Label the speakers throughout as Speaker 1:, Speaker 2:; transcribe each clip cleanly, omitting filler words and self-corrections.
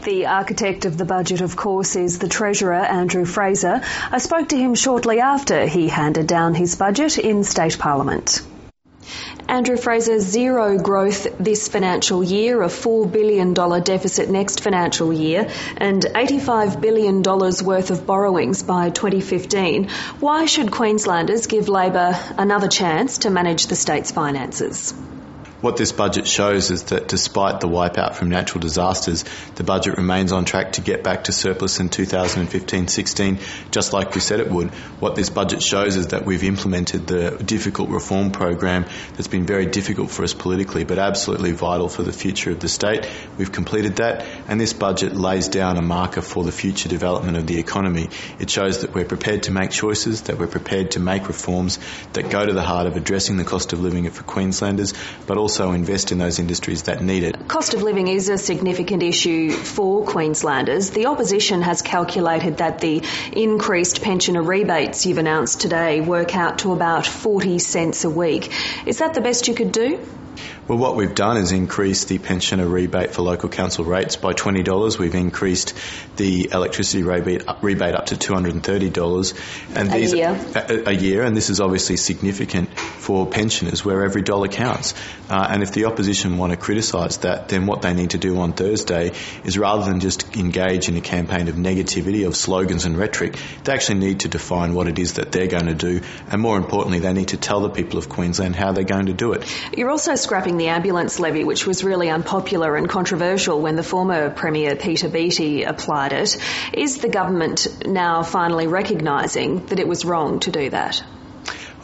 Speaker 1: The architect of the budget, of course, is the Treasurer Andrew Fraser. I spoke to him shortly after he handed down his budget in State Parliament. Andrew Fraser, zero growth this financial year, a $4 billion deficit next financial year, and $85 billion worth of borrowings by 2015. Why should Queenslanders give Labor another chance to manage the state's finances?
Speaker 2: What this budget shows is that despite the wipeout from natural disasters, the budget remains on track to get back to surplus in 2015-16, just like we said it would. What this budget shows is that we've implemented the difficult reform program that's been very difficult for us politically, but absolutely vital for the future of the state. We've completed that, and this budget lays down a marker for the future development of the economy. It shows that we're prepared to make choices, that we're prepared to make reforms that go to the heart of addressing the cost of living for Queenslanders, but also invest in those industries that need it.
Speaker 1: Cost of living is a significant issue for Queenslanders. The opposition has calculated that the increased pensioner rebates you've announced today work out to about 40 cents a week. Is that the best you could do?
Speaker 2: Well, what we've done is increase the pensioner rebate for local council rates by $20. We've increased the electricity rebate up to $230 a year, and this is obviously significant for pensioners where every dollar counts. And if the opposition want to criticise that, then what they need to do on Thursday is, rather than just engage in a campaign of negativity, of slogans and rhetoric, they actually need to define what it is that they're going to do, and more importantly, they need to tell the people of Queensland how they're going to do it.
Speaker 1: You're also scrapping the ambulance levy, which was really unpopular and controversial when the former Premier Peter Beattie applied it. Is the government now finally recognising that it was wrong to do that?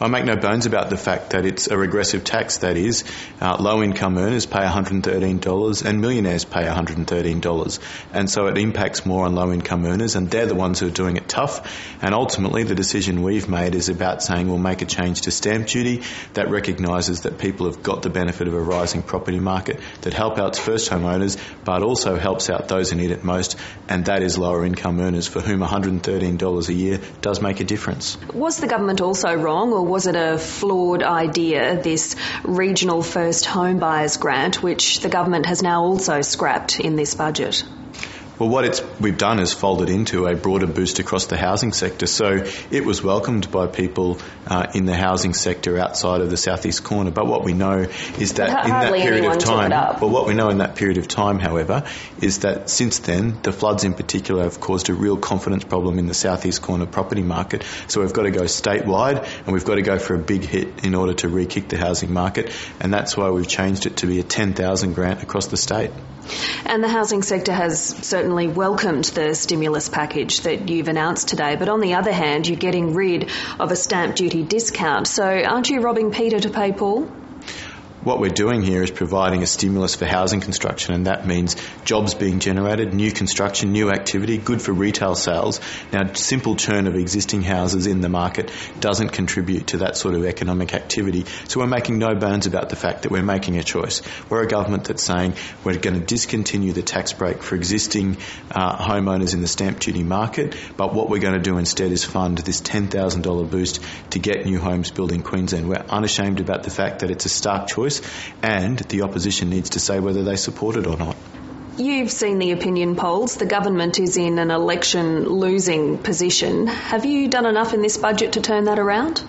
Speaker 2: I make no bones about the fact that it's a regressive tax. That is, low-income earners pay $113 and millionaires pay $113. And so it impacts more on low-income earners, and they're the ones who are doing it tough. And ultimately, the decision we've made is about saying we'll make a change to stamp duty that recognises that people have got the benefit of a rising property market, that help out first-home owners, but also helps out those who need it most, and that is lower-income earners, for whom $113 a year does make a difference.
Speaker 1: Was the government also wrong, or was it a flawed idea, this regional first home buyers grant, which the government has now also scrapped in this budget?
Speaker 2: Well, what we've done is folded into a broader boost across the housing sector. So it was welcomed by people in the housing sector outside of the southeast corner. But what we know is that in that period of time, however, is that since then the floods in particular have caused a real confidence problem in the southeast corner property market. So we've got to go statewide, and we've got to go for a big hit in order to re-kick the housing market. And that's why we've changed it to be a $10,000 grant across the state.
Speaker 1: And the housing sector has certainly welcomed the stimulus package that you've announced today, but on the other hand, you're getting rid of a stamp duty discount. So aren't you robbing Peter to pay Paul?
Speaker 2: What we're doing here is providing a stimulus for housing construction, and that means jobs being generated, new construction, new activity, good for retail sales. Now, simple churn of existing houses in the market doesn't contribute to that sort of economic activity. So we're making no bones about the fact that we're making a choice. We're a government that's saying we're going to discontinue the tax break for existing homeowners in the stamp duty market, but what we're going to do instead is fund this $10,000 boost to get new homes built in Queensland. We're unashamed about the fact that it's a stark choice, and the opposition needs to say whether they support it or not.
Speaker 1: You've seen the opinion polls. The government is in an election losing position. Have you done enough in this budget to turn that around?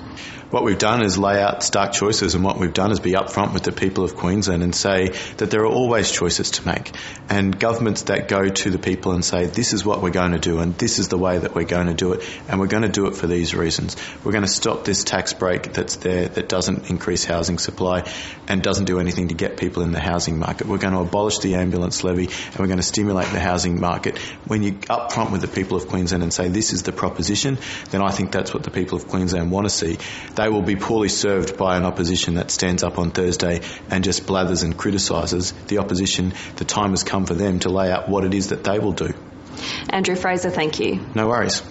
Speaker 2: What we've done is lay out stark choices, and what we've done is be upfront with the people of Queensland and say that there are always choices to make. And governments that go to the people and say, this is what we're going to do and this is the way that we're going to do it, and we're going to do it for these reasons. We're going to stop this tax break that's there that doesn't increase housing supply and doesn't do anything to get people in the housing market. We're going to abolish the ambulance levy, and we're going to stimulate the housing market. When you're upfront with the people of Queensland and say this is the proposition, then I think that's what the people of Queensland want to see. They will be poorly served by an opposition that stands up on Thursday and just blathers and criticises. The opposition, the time has come for them to lay out what it is that they will do.
Speaker 1: Andrew Fraser, thank you.
Speaker 2: No worries.